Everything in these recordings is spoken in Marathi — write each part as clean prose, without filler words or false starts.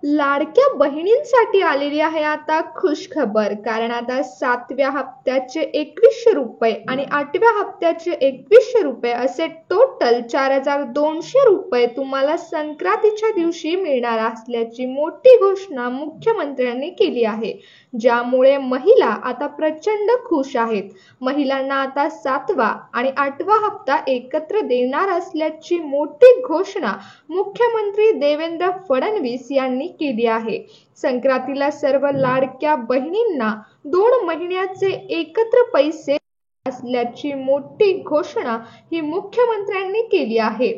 लाडक्या बहिणींसाठी आलेली आहे आता खुश खबर. कारण आता 7व्या हप्त्याचे 2100 रुपये आणि 8व्या हप्त्याचे 2100 रुपये असे टोटल 4200 रुपये तुम्हाला संक्रांतीच्या दिवशी मिळणार असल्याची मोठी घोषणा मुख्यमंत्र्यांनी केली आहे, ज्यामुळे महिला आता प्रचंड खुश आहेत. महिलांना आता 7वा आणि 8वा हप्ता एकत्र देणार असल्याची मोठी घोषणा मुख्यमंत्री देवेंद्र फडणवीस यांनी केली आहे. संक्रांतीला सर्व लाडक्या बहिणींना 2 महिन्याचे एकत्र पैसे असल्याची मोठी घोषणा ही मुख्यमंत्र्यांनी केली आहे.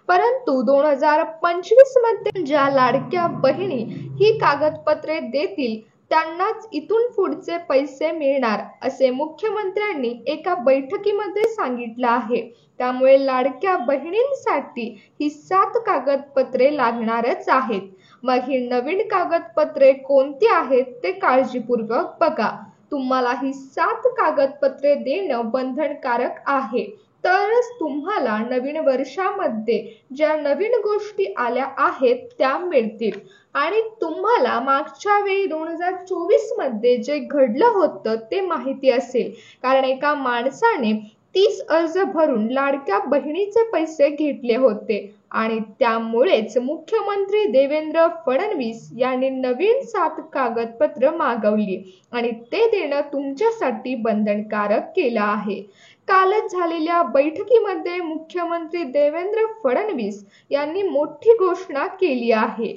परंतु 2025 मध्ये ज्या लाडक्या बहिणी ही कागदपत्रे देतील त्यांनाच इथून पुढचे पैसे मिळणार असे मुख्यमंत्र्यांनी एका बैठकीमध्ये सांगितलं आहे. त्यामुळे लाडक्या बहिणींसाठी ही 7 कागदपत्रे लागणारच आहेत. मग ही नवीन कागदपत्रे कोणती आहेत ते काळजीपूर्वक बघा. तुम्हाला ही 7 कागदपत्रे देणं बंधनकारक आहे. तरच तुम्हाला नवीन वर्षामध्ये ज्या नवीन गोष्टी आल्या आहेत त्या मिळतील. आणि तुम्हाला मागच्या वेळी 2024 मध्ये जे घडलं होतं ते माहिती असेल. कारण एका माणसाने 30 अर्ज भरून लाडक्या बहिणीचे पैसे घेतले होते आणि त्यामुळेच मुख्यमंत्री देवेंद्र फडणवीस यांनी नवीन 7 कागदपत्र मागवली आणि ते देणं तुमच्यासाठी बंधनकारक केलं आहे. कालच झालेल्या बैठकीमध्ये मुख्यमंत्री देवेंद्र फडणवीस यांनी मोठी घोषणा केली आहे.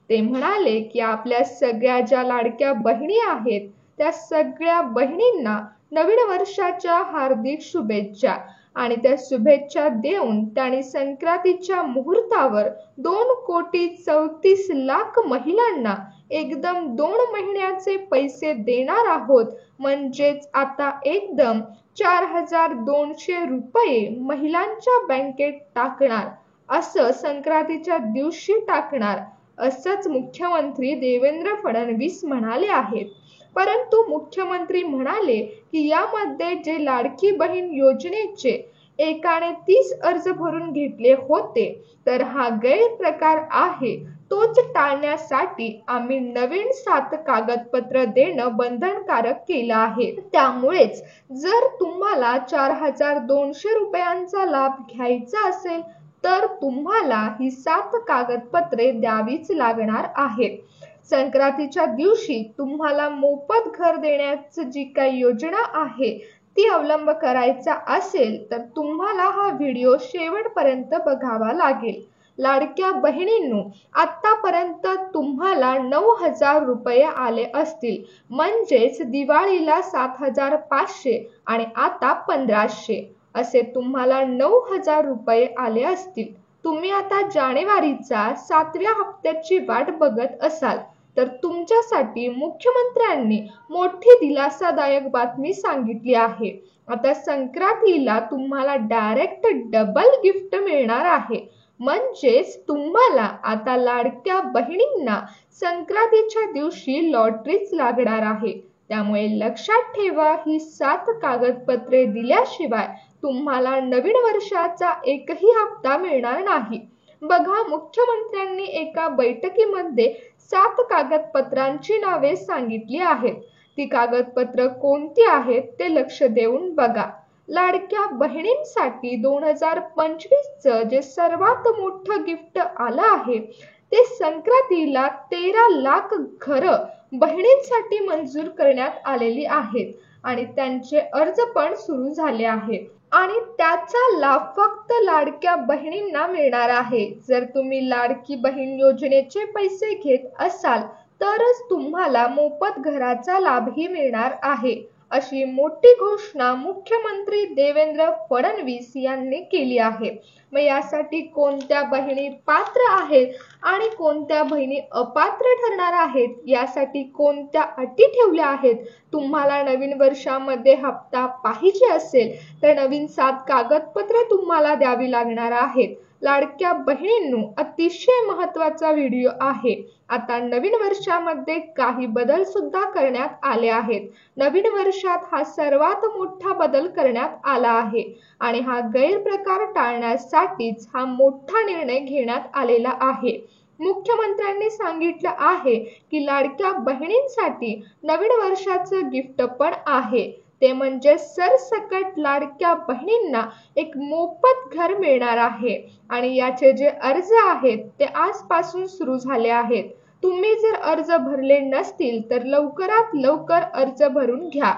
ते म्हणाले की आपल्या सगळ्या ज्या लाडक्या बहिणी आहेत त्या सगळ्या बहिणींना नवीन वर्षाच्या हार्दिक शुभेच्छा. आणि त्या शुभेच्छा देऊन त्यांनी संक्रांतीच्या मुहूर्तावर 2,34,00,000 महिलांना एकदम 2 महिन्याचे पैसे देणार आहोत. म्हणजेच आता एकदम 4,200 रुपये महिलांच्या बँकेत टाकणार, असं संक्रांतीच्या दिवशी टाकणार असंच मुख्यमंत्री देवेंद्र फडणवीस म्हणाले आहेत. परंतु मुख्यमंत्री म्हणाले की यामध्ये जे लाडकी बहीण योजनेचे एकाने 30 अर्ज भरून घेतले होते तर हा गैरप्रकार आहे, तोच टाळण्यासाठी आम्ही नवीन 7 कागदपत्र देणं बंधनकारक केलं आहे. त्यामुळेच जर तुम्हाला 4,200 रुपयांचा लाभ घ्यायचा असेल तर तुम्हाला ही 7 कागदपत्रे द्यावीच लागणार आहेत. संक्रांतीच्या दिवशी तुम्हाला मोफत घर देण्याची जी काही योजना आहे ती अवलंब करायचा असेल तर तुम्हाला हा व्हिडिओ शेवटपर्यंत बघावा लागेल. लाडक्या बहिणींनो, आतापर्यंत तुम्हाला 9,000 रुपये आले असतील. म्हणजेच दिवाळीला 7,500 आणि आता 1,500 असे तुम्हाला 9,000 रुपये आले असतील. तुम्ही आता जानेवारीचा 7व्या हप्त्याची वाट बघत असाल तर तुमच्यासाठी मुख्यमंत्र्यांनी मोठी दिलासादायक बातमी सांगितली आहे. आता संक्रांतीला तुम्हाला डायरेक्ट डबल गिफ्ट मिळणार आहे. म्हणजेच तुम्हाला आता लाडक्या बहिणींना संक्रांतीच्या दिवशी लॉटरीच लागणार आहे. त्यामुळे लक्षात ठेवा, ही 7 कागदपत्रे दिल्याशिवाय तुम्हाला नवीन वर्षाचा एकही हप्ता मिळणार नाही. बघा, मुख्यमंत्र्यांनी एका बैठकीमध्ये 7 कागदपत्रांची नावे सांगितली आहेत. ती कागदपत्र कोणती आहेत ते लक्ष देऊन बघा. लाडक्या बहिणींसाठी 2025चं जे सर्वात मोठं गिफ्ट आलं आहे ते संक्रांतीला 13 लाख घरं बहिणींसाठी मंजूर करण्यात आलेली आहेत आणि त्यांचे अर्ज पण सुरू झाले आहेत. आणि त्याचा लाभ फक्त लाडक्या बहिणींना मिळणार आहे. जर तुम्ही लाडकी बहीण योजनेचे पैसे घेत असाल तरच तुम्हाला मोफत घराचा लाभही मिळणार आहे, अशी मोठी घोषणा मुख्यमंत्री देवेंद्र फडणवीस यांनी केली आहे. मग यासाठी कोणत्या बहिणी पात्र आहेत आणि कोणत्या बहिणी अपात्र ठरणार आहेत, यासाठी कोणत्या अटी ठेवल्या आहेत. तुम्हाला नवीन वर्षामध्ये हप्ता पाहिजे असेल तर नवीन 7 कागदपत्रे तुम्हाला द्यावी लागणार आहेत. लाडक्या बहिणींनो, अतिशय महत्त्वाचा व्हिडिओ आहे. आता नवीन वर्षामध्ये काही बदल सुद्धा करण्यात आले आहेत. नवीन वर्षात हा सर्वात मोठा बदल करण्यात आला आहे आणि हा गैरप्रकार टाळण्यासाठीच हा मोठा निर्णय घेण्यात आलेला आहे. मुख्यमंत्र्यांनी सांगितलं आहे की लाडक्या बहिणींसाठी नवीन वर्षाचं गिफ्ट पण आहे, ते म्हणजे सरसकट लाडक्या बहिणींना एक मोफत घर मिळणार आहे आणि याचे जे अर्ज आहेत ते आजपासून सुरू झाले आहेत. तुम्ही जर अर्ज भरले नसतील तर लवकरात लवकर अर्ज भरून घ्या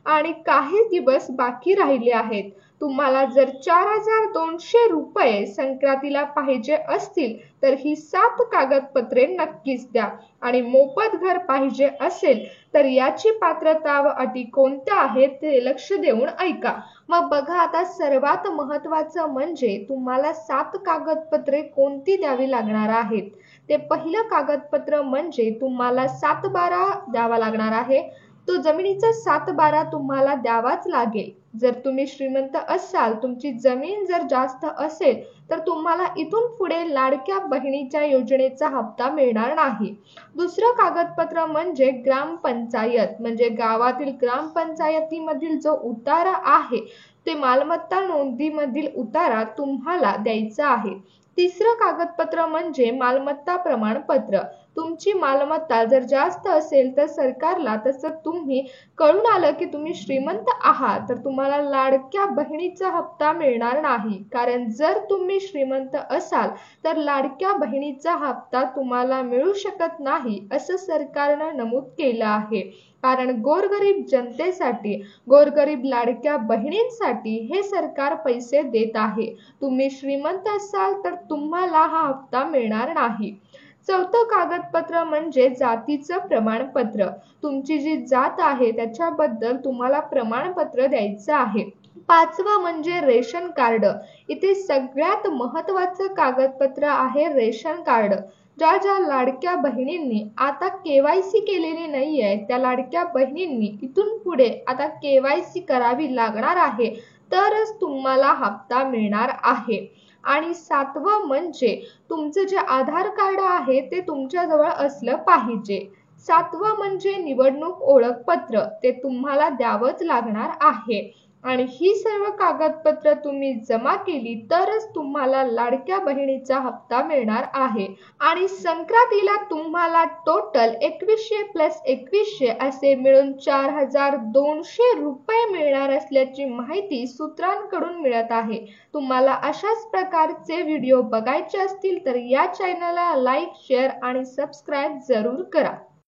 आणि काही दिवस बाकी राहिले आहेत. तुम्हाला जर 4,200 रुपये संक्रांतीला पाहिजे असतील तर ही 7 कागदपत्रे नक्कीच द्या आणि मोफत घर पाहिजे असेल तर याची पात्रता व अटी कोणत्या आहेत ते लक्ष देऊन ऐका. मग बघा, आता सर्वात महत्त्वाचं म्हणजे तुम्हाला 7 कागदपत्रे कोणती द्यावी लागणार आहेत. ते पहिलं कागदपत्र म्हणजे तुम्हाला 7/12 द्यावा लागणार आहे. तो जमिनीचा 7/12 तुम्हाला द्यावाच लागेल. जर तुम्ही श्रीमंत असाल, तुमची जमीन जर जास्त असेल तर तुम्हाला इथून पुढे लाडक्या बहिणीच्या योजनेचा हप्ता मिळणार नाही. दुसरं कागदपत्र म्हणजे ग्रामपंचायत, म्हणजे गावातील ग्रामपंचायतीमधील जो उतारा आहे ते मालमत्ता नोंदीमधील उतारा तुम्हाला द्यायचा आहे. तिसरं कागदपत्र म्हणजे मालमत्ता प्रमाणपत्र. तुमची मालमत्ता जर जास्त असेल तर सरकारला तसं तुम्ही कळून आलं की तुम्ही श्रीमंत आहात तर तुम्हाला लाडक्या बहिणीचा हप्ता मिळणार नाही. कारण जर तुम्ही श्रीमंत असाल तर लाडक्या बहिणीचा हप्ता तुम्हाला मिळू शकत नाही असं सरकारनं नमूद केलं आहे. कारण गोरगरीब जनतेसाठी, गोरगरीब लाडक्या बहिणींसाठी हे सरकार पैसे देत आहे. तुम्ही श्रीमंत असाल तर तुम्हाला हा हप्ता मिळणार नाही. चौथं कागदपत्र म्हणजे जातीचं प्रमाणपत्र. तुमची जी जात आहे त्याच्याबद्दल तुम्हाला प्रमाणपत्र द्यायचं आहे. पाचवं म्हणजे रेशन कार्ड. इथे सगळ्यात महत्त्वाचं कागदपत्र आहे रेशन कार्ड. ज्या लाडक्या बहिणींनी आता KYC केलेली नाहीये त्या लाडक्या बहिणींनी इथून पुढे आता KYC करावी लागणार आहे, तरच तुम्हाला हप्ता मिळणार आहे. आणि 7वं म्हणजे तुमचं जे आधार कार्ड आहे ते तुमच्याजवळ असलं पाहिजे. 7वं म्हणजे निवडणूक ओळखपत्र, ते तुम्हाला द्यावंच लागणार आहे. आणि ही सर्व कागदपत्र तुम्ही जमा केली तरच तुम्हाला लाडक्या बहिणीचा हप्ता मिळणार आहे. आणि संक्रांतीला तुम्हाला टोटल 2100 + 2100 असे मिळून 4,200 रुपये मिळणार असल्याची माहिती सूत्रांकडून मिळत आहे. तुम्हाला अशाच प्रकारचे व्हिडिओ बघायचे असतील तर या चॅनलला लाईक, शेअर आणि सबस्क्राईब जरूर करा.